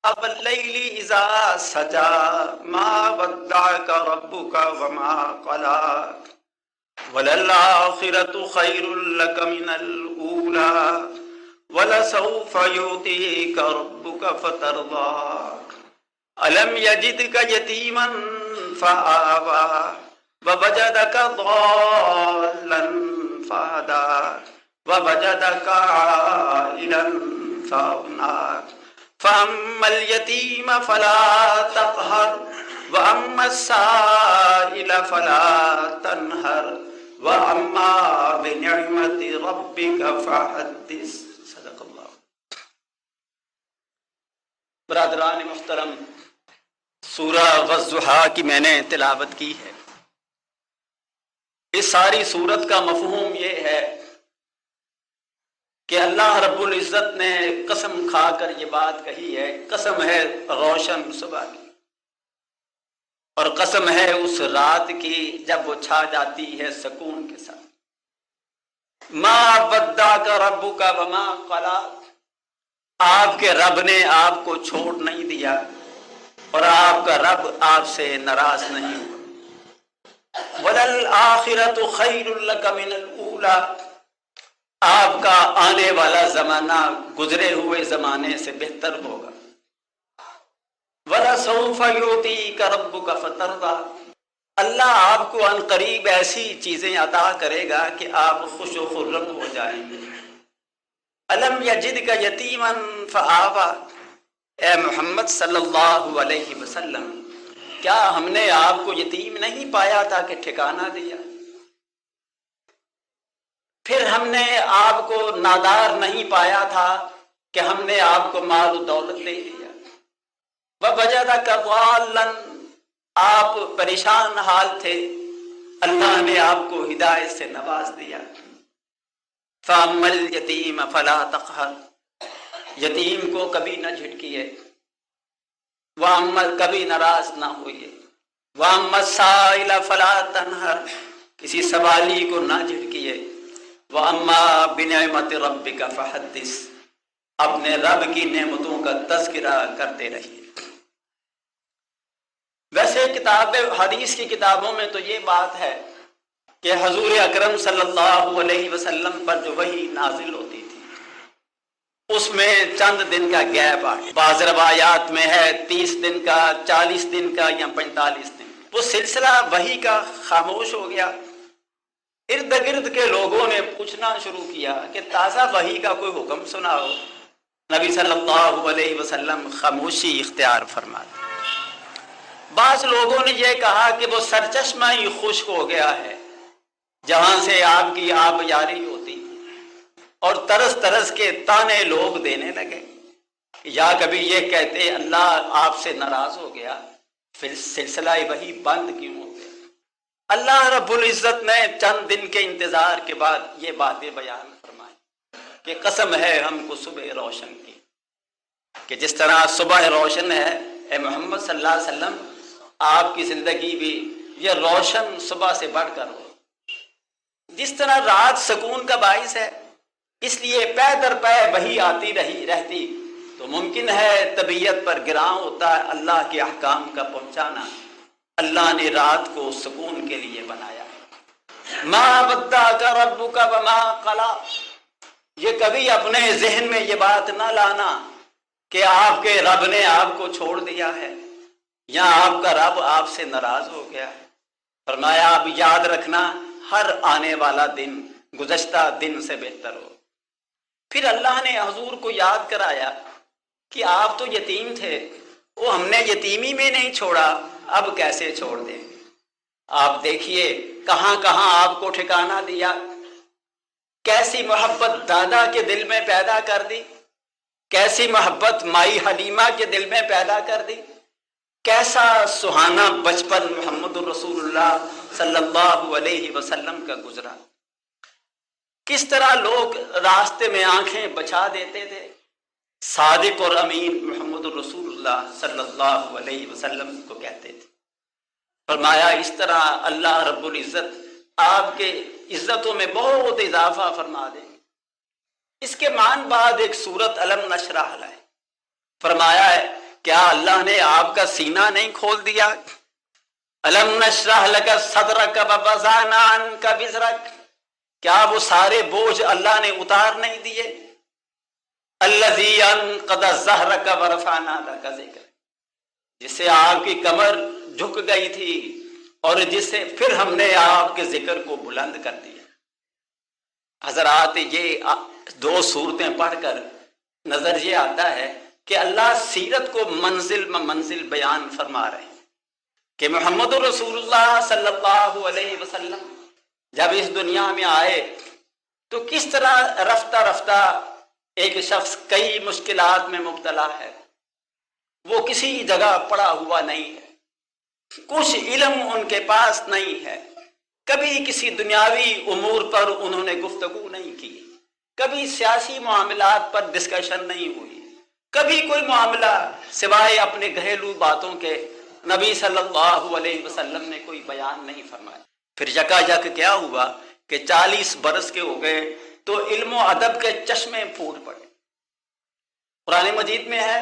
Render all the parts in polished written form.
واللیل اذا سجا ما ودعک ربک وما قلی وللآخرۃ خیر لک من الأولی ولسوف یعطیک ربک فترضی الم یجدک یتیما فآوی ووجدک ضالا فہدی ووجدک عائلا فأغنی فأما اليتيم فلا تقهر وأما السائل فلا تنهر وأما بنعمة ربك فحدث. صدق اللہ. برادران محترم، سورہ والضحیٰ کی میں نے تلاوت کی ہے. اس ساری سورت کا مفہوم یہ ہے کہ اللہ رب العزت نے قسم کھا کر یہ بات کہی ہے، قسم ہے روشن صبح کی، اور قسم ہے اس رات کی جب وہ چھا جاتی ہے سکون کے ساتھ. ما ودعک ربک وما قلی، آپ کے رب نے آپ کو چھوڑ نہیں دیا اور آپ کا رب آپ سے ناراض نہیں ہوا. وللآخرۃ خیر لک من الأولی، آپ کا آنے والا زمانہ گزرے ہوئے زمانے سے بہتر ہوگا. وَلَسَوْفَ يُعْطِيكَ رَبُّكَ فَتَرْضَىٰ، اللہ آپ کو عن قریب ایسی چیزیں عطا کرے گا کہ آپ خوش و خرم ہو جائیں گے. أَلَمْ يَجِدْكَ يَتِيمًا فَآوَىٰ، اے محمد صلی اللہ علیہ وسلم، کیا ہم نے آپ کو یتیم نہیں پایا تھا کہ ٹھکانہ دیا؟ پھر ہم نے آپ کو نادار نہیں پایا تھا کہ ہم نے آپ کو مال و دولت دے دیا. وَوَجَدَكَ ضَالًّا، آپ پریشان حال تھے، اللہ نے آپ کو ہدایت سے نواز دیا. فَأَمَّا الْيَتِيمَ فَلَا تَقْهَرْ، یتیم کو کبھی نہ جھٹکیے، وَأَمَّا کبھی ناراض نہ ہوئیے. وَأَمَّا السَّائِلَ فَلَا تَنْهَرْ، کسی سوالی کو نہ جھٹکیے. وَأَمَّا بِنِعْمَةِ رَبِّكَ فَحَدِّثْ، اپنے رب کی نعمتوں کا تذکرہ کرتے رہیے. ویسے کتاب حدیث کی کتابوں میں تو یہ بات ہے کہ حضور اکرم صلی اللہ علیہ وسلم پر جو وحی نازل ہوتی تھی اس میں چند دن کا گیپ آ گیا. بعض روایات میں ہے 30 دن کا، 40 دن کا یا 45 دن کا. وہ سلسلہ وحی کا خاموش ہو گیا. ارد گرد کے لوگوں نے پوچھنا شروع کیا کہ تازہ وحی کا کوئی حکم سناؤ. نبی صلی اللہ علیہ وسلم خاموشی اختیار فرما دی. بعض لوگوں نے یہ کہا کہ وہ سرچشمہ ہی خشک ہو گیا ہے جہاں سے آپ کی آب جاری ہوتی، اور طرز طرز کے تانے لوگ دینے لگے. یا کبھی یہ کہتے اللہ آپ سے ناراض ہو گیا، پھر سلسلہ وحی بند کیوں ہو گیا. اللہ رب العزت نے چند دن کے انتظار کے بعد یہ باتیں بیان فرمائی کہ قسم ہے ہم کو صبح روشن کی، کہ جس طرح صبح روشن ہے، اے محمد صلی اللہ علیہ وسلم آپ کی زندگی بھی یہ روشن صبح سے بڑھ کر ہو. جس طرح رات سکون کا باعث ہے، اس لیے پے در پے وحی آتی رہتی تو ممکن ہے طبیعت پر گراں ہوتا ہے اللہ کے احکام کا پہنچانا. اللہ نے رات کو سکون کے لیے بنایا. ما ودعک ربک وما قلی، یہ کبھی اپنے ذہن میں یہ بات نہ لانا کہ آپ کے رب نے آپ کو چھوڑ دیا ہے یا آپ کا رب آپ سے ناراض ہو گیا ہے. فرمایا اب یاد رکھنا ہر آنے والا دن گزشتہ دن سے بہتر ہو. پھر اللہ نے حضور کو یاد کرایا کہ آپ تو یتیم تھے، وہ ہم نے یتیمی میں نہیں چھوڑا، اب کیسے چھوڑ دیں. آپ دیکھیے کہاں کہاں آپ کو ٹھکانہ دیا، کیسی محبت دادا کے دل میں پیدا کر دی، کیسی محبت مائی حلیمہ کے دل میں پیدا کر دی، کیسا سہانا بچپن محمد رسول اللہ صلی اللہ علیہ وسلم کا گزرا. کس طرح لوگ راستے میں آنکھیں بچھا دیتے تھے، صادق اور امین محمد رسول اللہ صلی اللہ علیہ وسلم کو کہتے تھے. فرمایا اس طرح اللہ رب العزت آپ کے عزتوں میں بہت اضافہ فرما دیں گے. اس کے مان بعد ایک سورت الم نشرح ہے. فرمایا ہے کیا اللہ نے آپ کا سینہ نہیں کھول دیا؟ الم نشرح لک صدرک ووضعنا عنک وزرک، کیا وہ سارے بوجھ اللہ نے اتار نہیں دیے؟ الذی انقض ظہرک ورفعنا لک ذکرک، جس سے آپ کی کمر جھک گئی تھی اور جس سے پھر ہم نے آپ کے ذکر کو بلند کر دیا۔ حضرات، یہ دو صورتیں پڑھ کر نظر یہ آتا ہے کہ اللہ سیرت کو منزل منزل بیان فرما رہے ہیں کہ محمد رسول اللہ صلی اللہ علیہ وسلم جب اس دنیا میں آئے تو کس طرح رفتہ رفتہ ایک شخص کئی مشکلات میں مبتلا ہے، وہ کسی جگہ پڑا ہوا نہیں ہے، کچھ علم ان کے پاس نہیں ہے، کبھی کسی دنیاوی امور پر انہوں نے گفتگو نہیں کی، کبھی سیاسی معاملات پر ڈسکشن نہیں ہوئی، کبھی کوئی معاملہ سوائے اپنے گھریلو باتوں کے نبی صلی اللہ علیہ وسلم نے کوئی بیان نہیں فرمایا۔ پھر یکا یک کیا ہوا کہ 40 برس کے ہو گئے تو علم و ادب کے چشمے پھوٹ پڑے۔ قرآن مجید میں ہے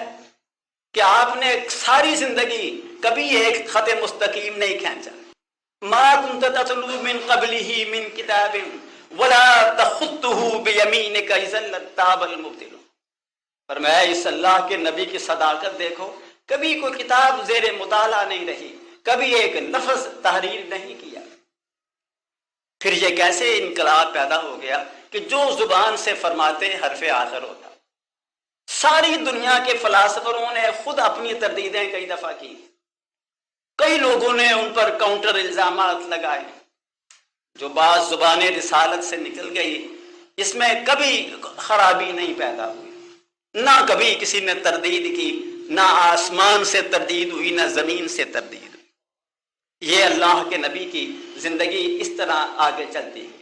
کہ آپ نے ساری زندگی کبھی ایک خط مستقیم نہیں کھینچا، ما كنت تتلو من قبله من کتاب ولا تخطه بیمینک اذا لارتاب المبطلون۔ فرمایا اس اللہ کے نبی کی صداقت دیکھو، کبھی کوئی کتاب زیر مطالعہ نہیں رہی، کبھی ایک لفظ تحریر نہیں کیا۔ پھر یہ کیسے انقلاب پیدا ہو گیا کہ جو زبان سے فرماتے حرف آخر ہوتا۔ ساری دنیا کے فلاسفروں نے خود اپنی تردیدیں کئی دفعہ کی، کئی لوگوں نے ان پر کاؤنٹر الزامات لگائے۔ جو بعض زبان رسالت سے نکل گئی اس میں کبھی خرابی نہیں پیدا ہوئی، نہ کبھی کسی نے تردید کی، نہ آسمان سے تردید ہوئی نہ زمین سے تردید ہوئی۔ یہ اللہ کے نبی کی زندگی اس طرح آگے چلتی ہے۔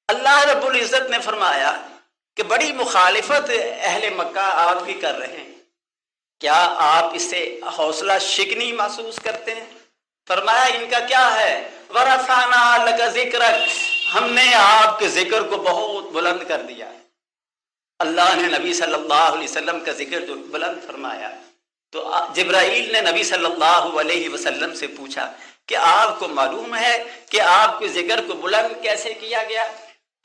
اللہ رب العزت نے فرمایا کہ بڑی مخالفت اہل مکہ آپ کی کر رہے ہیں، کیا آپ اس سے حوصلہ شکنی محسوس کرتے ہیں؟ فرمایا ان کا کیا ہے؟ وَرَفَعْنَا لَكَ ذِكْرَكَ، ہم نے آپ کے ذکر کو بہت بلند کر دیا۔ اللہ نے نبی صلی اللہ علیہ وسلم کا ذکر جو بلند فرمایا تو جبرائیل نے نبی صلی اللہ علیہ وسلم سے پوچھا کہ آپ کو معلوم ہے کہ آپ کے ذکر کو بلند کیسے کیا گیا؟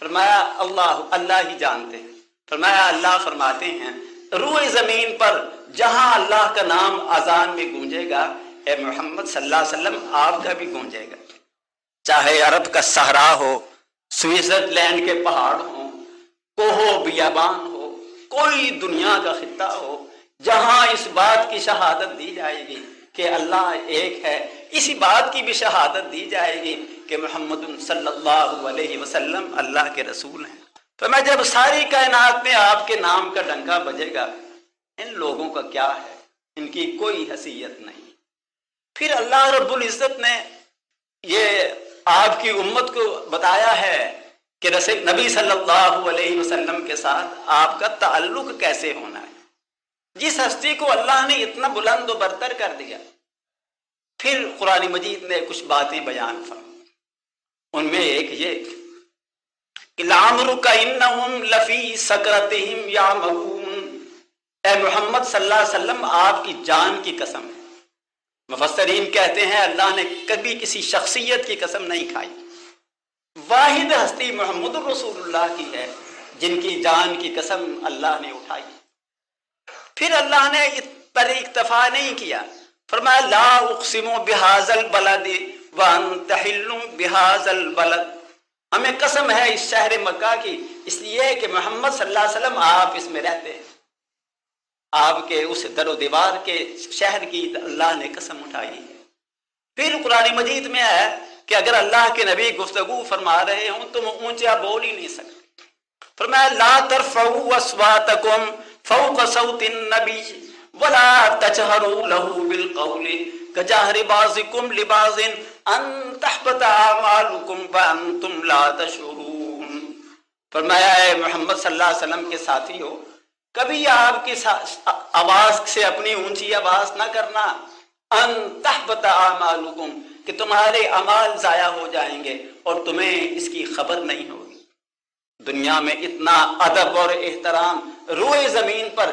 فرمایا اللہ ہی جانتے ہیں۔ فرمایا اللہ فرماتے ہیں روئے زمین پر جہاں اللہ کا نام اذان میں گونجے گا، اے محمد صلی اللہ علیہ وسلم آپ کا بھی گونجے گا، چاہے عرب کا صحرا ہو، سوئٹزرلینڈ کے پہاڑ ہوں، کوہ بیابان ہو، کوئی دنیا کا خطہ ہو، جہاں اس بات کی شہادت دی جائے گی کہ اللہ ایک ہے، اسی بات کی بھی شہادت دی جائے گی کہ محمد صلی اللہ علیہ وسلم اللہ کے رسول ہیں۔ تو میں جب ساری کائنات میں آپ کے نام کا ڈنکا بجے گا، ان لوگوں کا کیا ہے؟ ان کی کوئی حیثیت نہیں۔ پھر اللہ رب العزت نے یہ آپ کی امت کو بتایا ہے کہ نبی صلی اللہ علیہ وسلم کے ساتھ آپ کا تعلق کیسے ہونا ہے، جس ہستی کو اللہ نے اتنا بلند و برتر کر دیا۔ پھر قرآن مجید نے کچھ باتیں بیان فرمائیں، ان میں ایک یہ کہ لعمرک انہم لفی سکرتہم یعمہون، اے محمد صلی اللہ علیہ وسلم آپ کی جان کی قسم ہے۔ مفسرین کہتے ہیں اللہ نے کبھی کسی شخصیت کی قسم نہیں کھائی، واحد ہستی محمد رسول اللہ کی ہے جن کی جان کی قسم اللہ نے اٹھائی۔ پھر اللہ نے اس پر اکتفا نہیں کیا، فرمایا لا اقسم بہذا البلد وانت حل بہذا البلد، ہمیں قسم ہے اس شہر مکہ کی، اس لیے کہ محمد صلی اللہ علیہ وسلم آپ اس میں رہتے ہیں، آپ کے اس در و دیوار کے شہر کی اللہ نے قسم اٹھائی ہے۔ پھر قرآن مجید میں ہے کہ اگر اللہ کے نبی گفتگو فرما رہے ہوں تو اونچا بول ہی نہیں سکتے۔ فرمایا لا ترفعوا اصواتکم فوق صوت النبی ولا تجہروا له بالقول کجہر بعضکم لبعض ان تحبط اعمالکم وانتم لا تشعرون۔ فرمایا اے محمد صلی اللہ علیہ وسلم کے ساتھی ہو، کبھی آپ کی آواز سے اپنی اونچی آواز نہ کرنا، ان تحبط اعمالکم کہ تمہارے اعمال ضائع ہو جائیں گے اور تمہیں اس کی خبر نہیں ہوگی۔ دنیا میں اتنا ادب اور احترام روئے زمین پر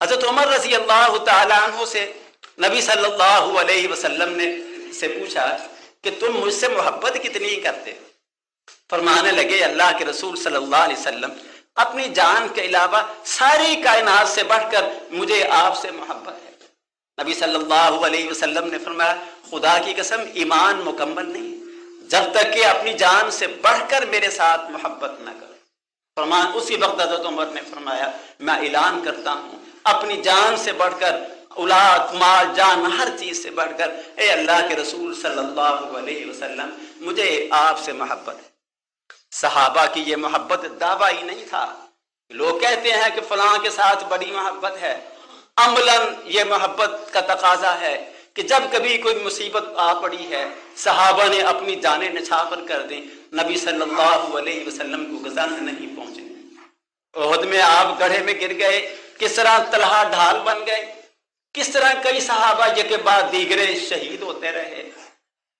حضرت عمر رضی اللہ تعالیٰ عنہ سے نبی صلی اللہ علیہ وسلم نے سے پوچھا کہ تم مجھ سے محبت کتنی کرتے؟ فرمانے لگے اللہ کے رسول صلی اللہ علیہ وسلم اپنی جان کے علاوہ ساری کائنات سے بڑھ کر مجھے آپ سے محبت ہے۔ نبی صلی اللہ علیہ وسلم نے فرمایا خدا کی قسم ایمان مکمل نہیں جب تک کہ اپنی جان سے بڑھ کر میرے ساتھ محبت نہ کرو۔ فرمان اسی وقت حضرت عمر نے فرمایا میں اعلان کرتا ہوں اپنی جان سے بڑھ کر، اولاد، مال، جان، ہر چیز سے بڑھ کر اے اللہ کے رسول صلی اللہ علیہ وسلم مجھے آپ سے محبت ہے۔ صحابہ کی یہ محبت دعویٰ ہی نہیں تھا۔ لوگ کہتے ہیں کہ فلاں کے ساتھ بڑی محبت ہے، عملاً یہ محبت کا تقاضا ہے کہ جب کبھی کوئی مصیبت آ پڑی ہے صحابہ نے اپنی جانیں نچھاور کر دیں، نبی صلی اللہ علیہ وسلم کو غزہ نہیں پہنچنے۔ احد میں آپ گڑھے میں گر گئے، کس طرح طلحہ ڈھال بن گئے، کس طرح کئی صحابہ یہ کے بعد دیگرے شہید ہوتے رہے۔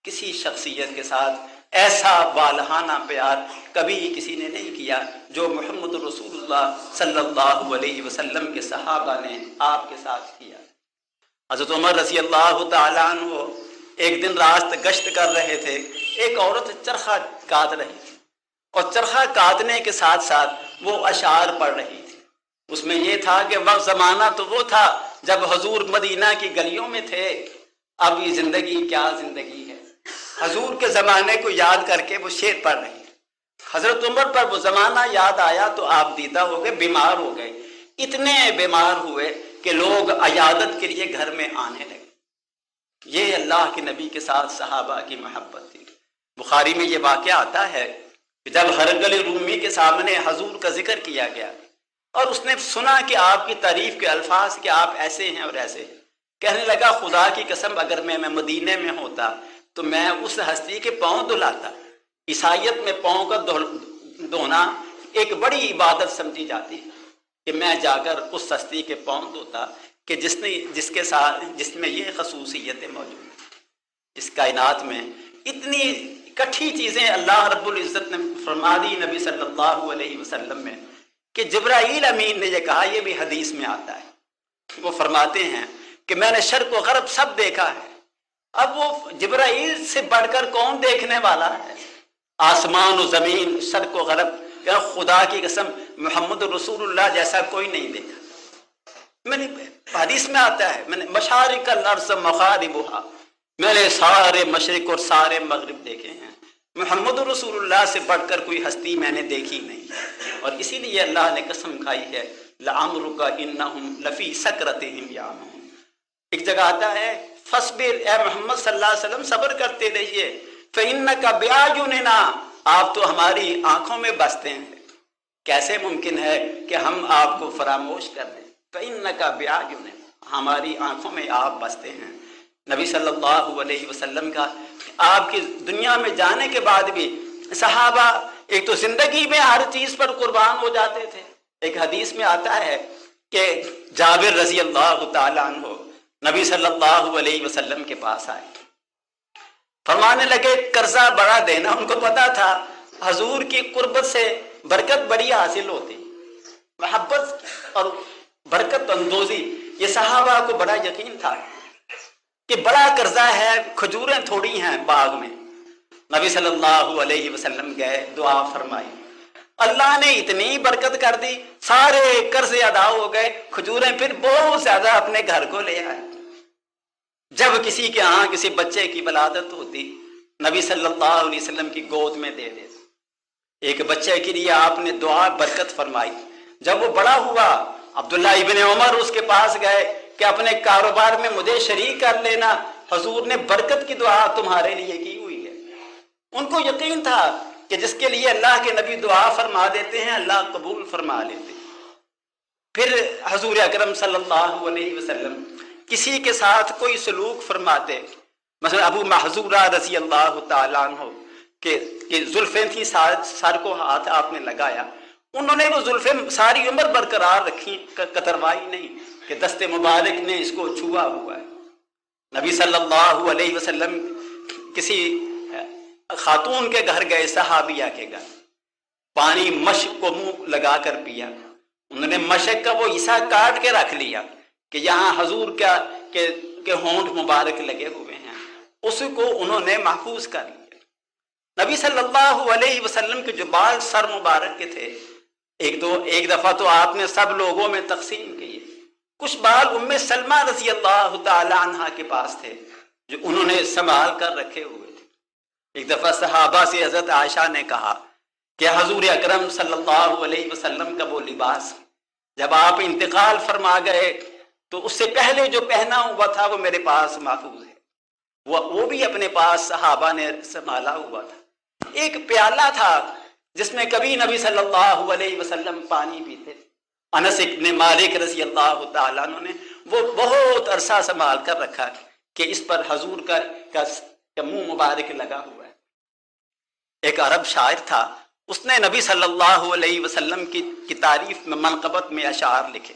کسی شخصیت کے ساتھ ایسا والہانہ پیار کبھی کسی نے نہیں کیا جو محمد رسول اللہ صلی اللہ علیہ وسلم کے صحابہ نے آپ کے ساتھ کیا۔ حضرت عمر رضی اللہ تعالیٰ عنہ ایک دن راست گشت کر رہے تھے، ایک عورت چرخہ کاٹ رہی تھی اور چرخہ کاٹنے کے ساتھ ساتھ وہ اشعار پڑھ رہی تھی۔ اس میں یہ تھا کہ وقت زمانہ تو وہ تھا جب حضور مدینہ کی گلیوں میں تھے، اب یہ زندگی کیا زندگی ہے۔ حضور کے زمانے کو یاد کر کے وہ شعر پڑھ رہی ہے۔ حضرت عمر پر وہ زمانہ یاد آیا تو آپ دیدہ ہو گئے، بیمار ہو گئے، اتنے بیمار ہوئے کہ لوگ عیادت کے لیے گھر میں آنے لگے۔ یہ اللہ کے نبی کے ساتھ صحابہ کی محبت تھی۔ بخاری میں یہ واقعہ آتا ہے کہ جب ہرقل رومی کے سامنے حضور کا ذکر کیا گیا اور اس نے سنا کہ آپ کی تعریف کے الفاظ کہ آپ ایسے ہیں اور ایسے ہیں، کہنے لگا خدا کی قسم اگر میں مدینے میں ہوتا تو میں اس ہستی کے پاؤں دھلاتا۔ عیسائیت میں پاؤں کا دھونا ایک بڑی عبادت سمجھی جاتی ہے کہ میں جا کر اس ہستی کے پاؤں دھوتا کہ جس میں یہ خصوصیتیں موجود ہیں۔ اس کائنات میں اتنی کٹھی چیزیں اللہ رب العزت نے فرما دی نبی صلی اللہ علیہ وسلم میں کہ جبرائیل امین نے یہ کہا، یہ بھی حدیث میں آتا ہے، وہ فرماتے ہیں کہ میں نے شرق و غرب سب دیکھا ہے، اب وہ جبرائیل سے بڑھ کر کون دیکھنے والا ہے؟ آسمان و زمین، شرق و غرب، کہ خدا کی قسم محمد رسول اللہ جیسا کوئی نہیں دیکھا۔ میں نے حدیث میں آتا ہے میں نے مشارق الارض مغاربہا، میں نے سارے مشرق اور سارے مغرب دیکھے ہیں، محمد رسول اللہ سے بڑھ کر کوئی ہستی میں نے دیکھی نہیں۔ اور اسی لیے اللہ نے قسم کھائی ہے لعمرک انہم لفی سکرتہم یعمہون۔ ایک جگہ آتا ہے فصبر، اے محمد صلی اللہ علیہ وسلم صبر کرتے رہیے، فإنک بأعیننا، آپ تو ہماری آنکھوں میں بستے ہیں، کیسے ممکن ہے کہ ہم آپ کو فراموش کر دیں؟ فإنک بأعیننا، ہماری آنکھوں میں آپ بستے ہیں۔ نبی صلی اللہ علیہ وسلم کا آپ کی دنیا میں جانے کے بعد بھی صحابہ ایک تو زندگی میں ہر چیز پر قربان ہو جاتے تھے۔ ایک حدیث میں آتا ہے کہ جابر رضی اللہ تعالیٰ عنہ نبی صلی اللہ علیہ وسلم کے پاس آئے، فرمانے لگے قرضہ بڑا دینا، ان کو پتا تھا حضور کی قربت سے برکت بڑی حاصل ہوتی، محبت اور برکت اندوزی، یہ صحابہ کو بڑا یقین تھا کہ بڑا قرضہ ہے، کھجوریں تھوڑی ہیں باغ میں۔ نبی صلی اللہ علیہ وسلم گئے، دعا فرمائی، اللہ نے اتنی برکت کر دی، سارے قرضے ادا ہو گئے، کھجوریں پھر بہت زیادہ اپنے گھر کو لے آئے۔ جب کسی کے ہاں کسی بچے کی ولادت ہوتی، نبی صلی اللہ علیہ وسلم کی گود میں دے دیتے۔ ایک بچے کے لیے آپ نے دعا برکت فرمائی۔ جب وہ بڑا ہوا، عبداللہ ابن عمر اس کے پاس گئے کہ اپنے کاروبار میں مجھے شریک کر لینا، حضور نے برکت کی دعا تمہارے لیے کی ہوئی ہے۔ ان کو یقین تھا کہ جس کے لیے اللہ کے نبی دعا فرما دیتے ہیں اللہ قبول فرما لیتے ہیں۔ پھر حضور اکرم صلی اللہ علیہ وسلم کسی کے ساتھ کوئی سلوک فرماتے، مثلا ابو محذورہ رضی اللہ تعالیٰ عنہ کہ زلفیں تھیں، سر کو ہاتھ آپ نے لگایا، انہوں نے وہ زلفیں ساری عمر برقرار رکھی، کتروائی نہیں کہ دست مبارک نے اس کو چھوا ہوا ہے۔ نبی صلی اللہ علیہ وسلم کسی خاتون کے گھر گئے، صحابیہ کے گھر، پانی مشق کو منہ لگا کر پیا، انہوں نے مشق کا وہ حصہ کاٹ کے رکھ لیا، کہ یہاں حضور کے ہونٹ مبارک لگے ہوئے ہیں، اس کو انہوں نے محفوظ کر لیا۔ نبی صلی اللہ علیہ وسلم کے جو بال سر مبارک کے تھے، ایک دفعہ تو آپ نے سب لوگوں میں تقسیم کیے، کچھ بال ام سلمہ رضی اللہ تعالی عنہا کے پاس تھے جو انہوں نے سنبھال کر رکھے ہوئے تھے۔ ایک دفعہ صحابہ سے حضرت عائشہ نے کہا کہ حضور اکرم صلی اللہ علیہ وسلم کا وہ لباس جب آپ انتقال فرما گئے تو اس سے پہلے جو پہنا ہوا تھا وہ میرے پاس محفوظ ہے، وہ بھی اپنے پاس صحابہ نے سنبھالا ہوا تھا۔ ایک پیالہ تھا جس میں کبھی نبی صلی اللہ علیہ وسلم پانی پیتے تھے، انس ابن مالک رضی اللہ تعالیٰ عنہ نے وہ بہت عرصہ سنبھال کر رکھا کہ اس پر حضور کا منہ مبارک لگا ہوا ہے۔ ایک عرب شاعر تھا، اس نے نبی صلی اللہ علیہ وسلم کی تعریف میں منقبت میں اشعار لکھے۔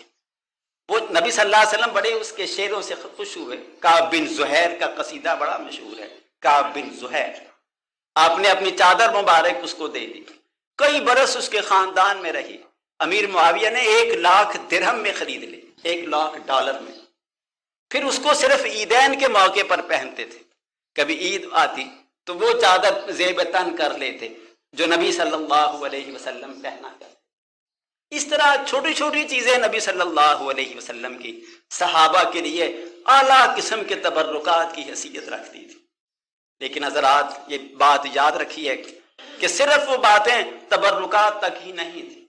وہ نبی صلی اللہ علیہ وسلم بڑے اس کے شعروں سے خوش ہوئے۔ کعب بن زہیر کا قصیدہ بڑا مشہور ہے، کعب بن زہیر۔ آپ نے اپنی چادر مبارک اس کو دے دی، کئی برس اس کے خاندان میں رہی۔ امیر معاویہ نے 1,00,000 درہم میں خرید لی، $1,00,000 میں۔ پھر اس کو صرف عیدین کے موقع پر پہنتے تھے، کبھی عید آتی تو وہ چادر زیب تن کر لیتے جو نبی صلی اللہ علیہ وسلم پہنا کرتے۔ اس طرح چھوٹی چھوٹی چیزیں نبی صلی اللہ علیہ وسلم کی صحابہ کے لیے اعلیٰ قسم کے تبرکات کی حیثیت رکھتی تھی۔ لیکن حضرات یہ بات یاد رکھیے کہ صرف وہ باتیں تبرکات تک ہی نہیں تھی،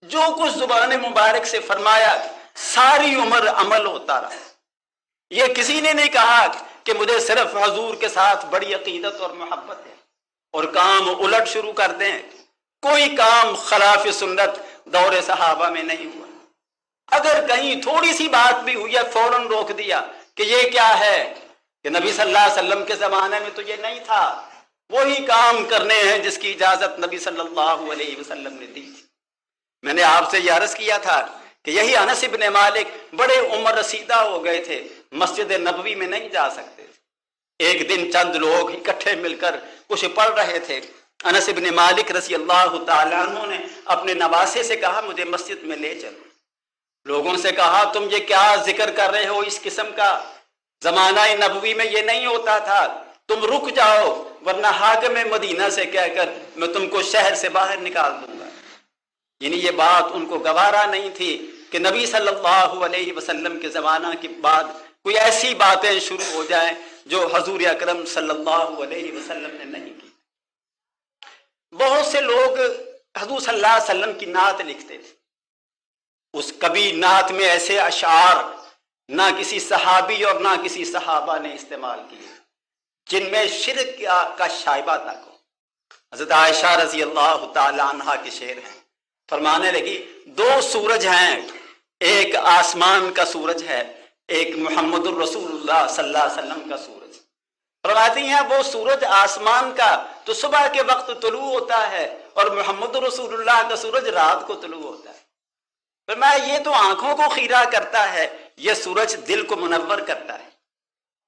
جو کچھ زبان مبارک سے فرمایا ساری عمر عمل ہوتا رہا۔ یہ کسی نے نہیں کہا کہ مجھے صرف حضور کے ساتھ بڑی عقیدت اور محبت ہے اور کام الٹ شروع کر دیں۔ کوئی کام خلاف سنت دور صحابہ میں نہیں ہوا۔ اگر کہیں تھوڑی سی بات بھی ہوئی ہے فوراً روک دیا کہ یہ کیا ہے، کہ نبی صلی اللہ علیہ وسلم کے زمانے میں تو یہ نہیں تھا، وہی کام کرنے ہیں جس کی اجازت نبی صلی اللہ علیہ وسلم نے دی تھی۔ میں نے آپ سے یہ عرض کیا تھا کہ یہی انس ابن مالک بڑے عمر رسیدہ ہو گئے تھے، مسجد نبوی میں نہیں جا سکتے تھے۔ ایک دن چند لوگ اکٹھے مل کر کچھ پڑھ رہے تھے۔ انس ابن مالک رضی اللہ تعالیٰ عنہ نے اپنے نواسے سے کہا مجھے مسجد میں لے چلو۔ لوگوں سے کہا تم یہ کیا ذکر کر رہے ہو، اس قسم کا زمانہ نبوی میں یہ نہیں ہوتا تھا، تم رک جاؤ ورنہ حاکم مدینہ سے کہہ کر میں تم کو شہر سے باہر نکال دوں گا۔ یعنی یہ بات ان کو گوارا نہیں تھی کہ نبی صلی اللہ علیہ وسلم کے زمانہ کے بعد کوئی ایسی باتیں شروع ہو جائیں جو حضور اکرم صلی اللہ علیہ وسلم نے نہیں کی۔ بہت سے لوگ حضور صلی اللہ علیہ وسلم کی نعت لکھتے تھے، اس کبھی نعت میں ایسے اشعار نہ کسی صحابی اور نہ کسی صحابہ نے استعمال کیے جن میں شرک کا شائبہ تک ہو۔ حضرت عائشہ رضی اللہ تعالی عنہا کے شعر ہیں، فرمانے لگی 2 سورج ہیں، ایک آسمان کا سورج ہے، ایک محمد الرسول اللہ صلی اللہ علیہ وسلم کا سورج۔ فرماتی ہیں وہ سورج آسمان کا تو صبح کے وقت طلوع ہوتا ہے اور محمد رسول اللہ کا سورج رات کو طلوع ہوتا ہے۔ فرمایا یہ تو آنکھوں کو خیرہ کرتا ہے، یہ سورج دل کو منور کرتا ہے۔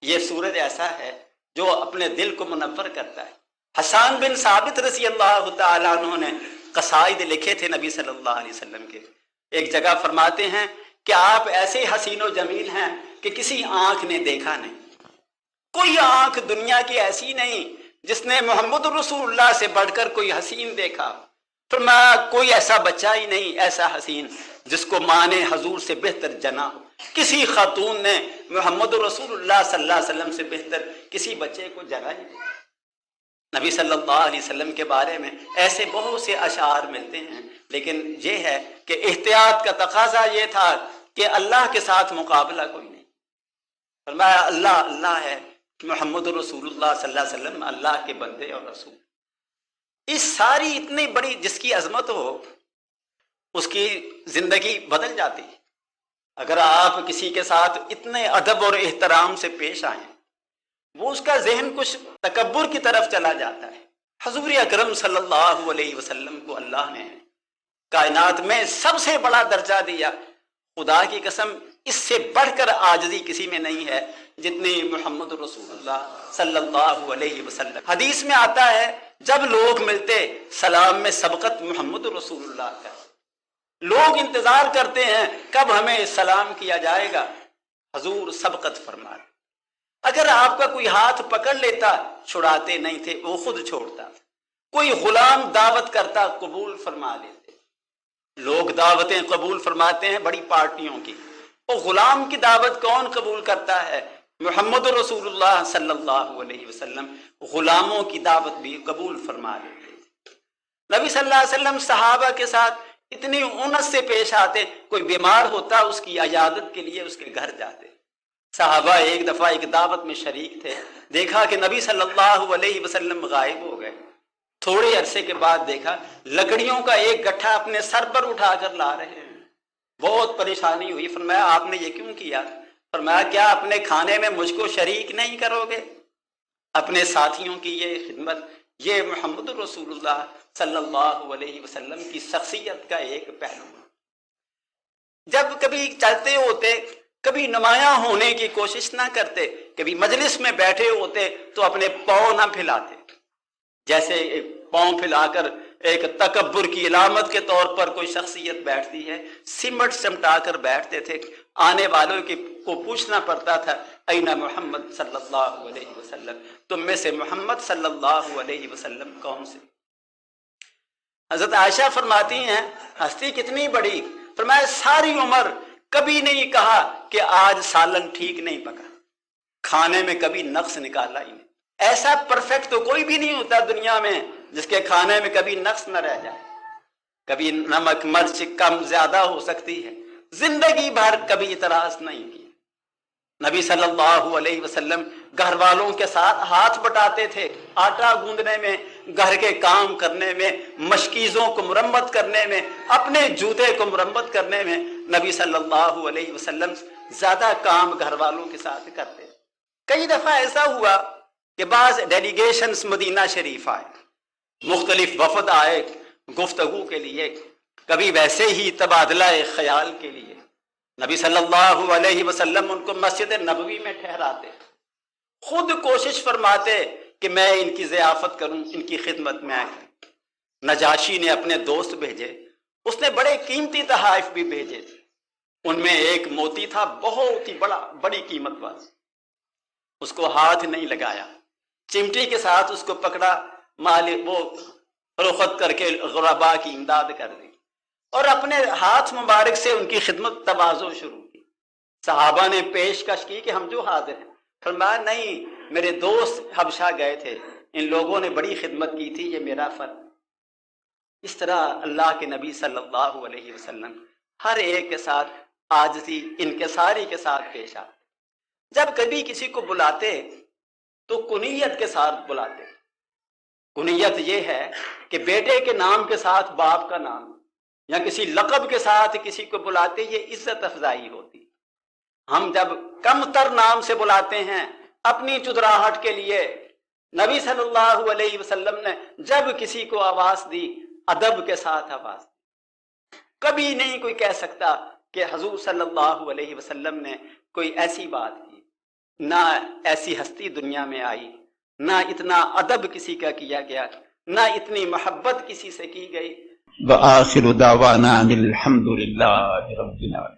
یہ سورج ایسا ہے جو اپنے دل کو منور کرتا ہے۔ حسان بن ثابت رضی اللہ تعالیٰ عنہ نے قصائد لکھے تھے نبی صلی اللہ علیہ وسلم کے۔ ایک جگہ فرماتے ہیں کہ آپ ایسے حسین و جمیل ہیں کہ کسی آنکھ نے دیکھا نہیں، کوئی آنکھ دنیا کی ایسی نہیں جس نے محمد رسول اللہ سے بڑھ کر کوئی حسین دیکھا۔ فرمایا کوئی ایسا بچہ ہی نہیں ایسا حسین جس کو ماں نے حضور سے بہتر جنا ہو، کسی خاتون نے محمد رسول اللہ صلی اللہ علیہ وسلم سے بہتر کسی بچے کو جنا ہی نہیں۔ نبی صلی اللہ علیہ وسلم کے بارے میں ایسے بہت سے اشعار ملتے ہیں، لیکن یہ ہے کہ احتیاط کا تقاضا یہ تھا کہ اللہ کے ساتھ مقابلہ کوئی نہیں۔ فرمایا اللہ اللہ ہے، محمد رسول اللہ صلی اللہ علیہ وسلم اللہ کے بندے اور رسول۔ اس ساری اتنی بڑی جس کی عظمت ہو اس کی زندگی بدل جاتی۔ اگر آپ کسی کے ساتھ اتنے ادب اور احترام سے پیش آئیں، وہ اس کا ذہن کچھ تکبر کی طرف چلا جاتا ہے۔ حضور اکرم صلی اللہ علیہ وسلم کو اللہ نے کائنات میں سب سے بڑا درجہ دیا، خدا کی قسم اس سے بڑھ کر عاجزی کسی میں نہیں ہے جتنی محمد رسول اللہ صلی اللہ علیہ وسلم۔ حدیث میں آتا ہے جب لوگ ملتے سلام میں سبقت محمد رسول اللہ کا، لوگ انتظار کرتے ہیں کب ہمیں سلام کیا جائے گا. حضور سبقت فرما. اگر آپ کا کوئی ہاتھ پکڑ لیتا چھڑاتے نہیں تھے، وہ خود چھوڑتا. کوئی غلام دعوت کرتا قبول فرما لیتے. لوگ دعوتیں قبول فرماتے ہیں بڑی پارٹیوں کی، وہ غلام کی دعوت کون قبول کرتا ہے؟ محمد رسول اللہ صلی اللہ علیہ وسلم غلاموں کی دعوت بھی قبول فرما لیتے. نبی صلی اللہ علیہ وسلم صحابہ کے ساتھ اتنی انس سے پیش آتے، کوئی بیمار ہوتا اس کی عیادت کے لیے اس کے گھر جاتے. صحابہ ایک دفعہ ایک دعوت میں شریک تھے، دیکھا کہ نبی صلی اللہ علیہ وسلم غائب ہو گئے. تھوڑے عرصے کے بعد دیکھا لکڑیوں کا ایک گٹھا اپنے سر پر اٹھا کر لا رہے ہیں. بہت پریشانی ہوئی. فرمایا آپ نے یہ کیوں کیا؟ فرمایا کیا اپنے کھانے میں مجھ کو شریک نہیں کرو گے؟ اپنے ساتھیوں کی یہ خدمت، یہ محمد رسول اللہ صلی اللہ علیہ وسلم کی شخصیت کا ایک پہلو. جب کبھی چلتے ہوتے، کبھی نمایاں ہونے کی کوشش نہ کرتے، کبھی مجلس میں بیٹھے ہوتے تو اپنے پاؤں نہ پھیلاتے. جیسے پاؤں پھیلا کر ایک تکبر کی علامت کے طور پر کوئی شخصیت بیٹھتی ہے، سمٹ سمٹا کر بیٹھتے تھے. آنے والوں کو پوچھنا پڑتا تھا اینا محمد صلی اللہ علیہ وسلم، تم میں سے محمد صلی اللہ علیہ وسلم کون سے؟ حضرت عائشہ فرماتی ہیں ہستی کتنی بڑی، فرمایا ساری عمر کبھی نہیں کہا کہ آج سالن ٹھیک نہیں پکا، کھانے میں کبھی نقص نکالا ہی نہیں. ایسا پرفیکٹ تو کوئی بھی نہیں ہوتا دنیا میں جس کے کھانے میں کبھی نقص نہ رہ جائے. کبھی نمک مرچ کم زیادہ ہو سکتی ہے، زندگی بھر کبھی اعتراض نہیں کی. نبی صلی اللہ علیہ وسلم گھر والوں کے ساتھ ہاتھ بٹاتے تھے، آٹا گوندنے میں، گھر کے کام کرنے میں، مشکیزوں کو مرمت کرنے میں، اپنے جوتے کو مرمت کرنے میں. نبی صلی اللہ علیہ وسلم زیادہ کام گھر والوں کے ساتھ کرتے. کئی دفعہ ایسا ہوا کہ بعض ڈیلیگیشنز مدینہ شریف آئے، مختلف وفد آئے گفتگو کے لیے، کبھی ویسے ہی تبادلہ خیال کے لیے. نبی صلی اللہ علیہ وسلم ان کو مسجد نبوی میں ٹھہراتے، خود کوشش فرماتے کہ میں ان کی ضیافت کروں، ان کی خدمت میں آئے. نجاشی نے اپنے دوست بھیجے، اس نے بڑے قیمتی تحائف بھی بھیجے. ان میں ایک موتی تھا بہت ہی بڑی قیمت والا. اس کو ہاتھ نہیں لگایا، چمٹی کے ساتھ اس کو پکڑا، مالک وہ فروخت کر کے غربا کی امداد کر دی اور اپنے ہاتھ مبارک سے ان کی خدمت تواضع شروع کی. صحابہ نے پیشکش کی کہ ہم جو حاضر ہیں. فرمایا نہیں، میرے دوست حبشہ گئے تھے، ان لوگوں نے بڑی خدمت کی تھی، یہ میرا فرض. اس طرح اللہ کے نبی صلی اللہ علیہ وسلم ہر ایک کے ساتھ عاجزی انکساری کے ساتھ پیش آتے. جب کبھی کسی کو بلاتے تو کنیت کے ساتھ بلاتے. کنیت یہ ہے کہ بیٹے کے نام کے ساتھ باپ کا نام، یا کسی لقب کے ساتھ کسی کو بلاتے، یہ عزت افزائی ہوتی. ہم جب کم تر نام سے بلاتے ہیں اپنی چدراہٹ کے لیے، نبی صلی اللہ علیہ وسلم نے جب کسی کو آواز دی ادب کے ساتھ آواز دی. کبھی نہیں کوئی کہہ سکتا کہ حضور صلی اللہ علیہ وسلم نے کوئی ایسی بات کی. نہ ایسی ہستی دنیا میں آئی، نہ اتنا ادب کسی کا کیا گیا، نہ اتنی محبت کسی سے کی گئی. وآخر دعوانا الحمد للہ رب العالمین.